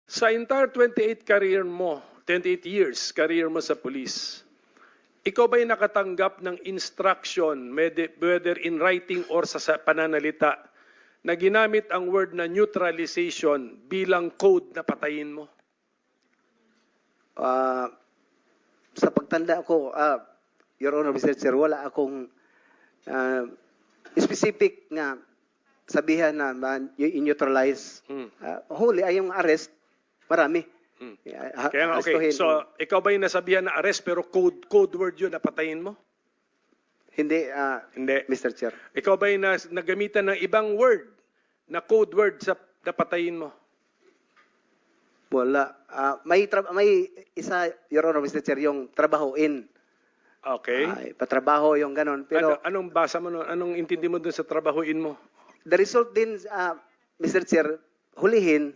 Sa entire 28 years career mo sa police, ikaw ba'y nakatanggap ng instruction, whether in writing or sa pananalita, na ginamit ang word na neutralization bilang code na patayin mo? Sa pagtanda ko, Your Honor, Mr. Chair, wala akong specific na sabihan na i-neutralize. Huli ay yung arrest, marami. Kaya nga, okay. So, ikaw ba'y nasabihan na arrest pero code word yun na patayin mo? Hindi, Hindi. Mr. Chair. Ikaw ba'y nagamitan ng ibang word na code word sa napatayin mo? Wala. May isa, Your Honor, Mr. Chair, yung trabahoin. Okay. Patrabaho yung ganon. Pero Anong basa mo nun? Anong intindi mo dun sa trabahuin mo? the result din, Mr. Chair, hulihin,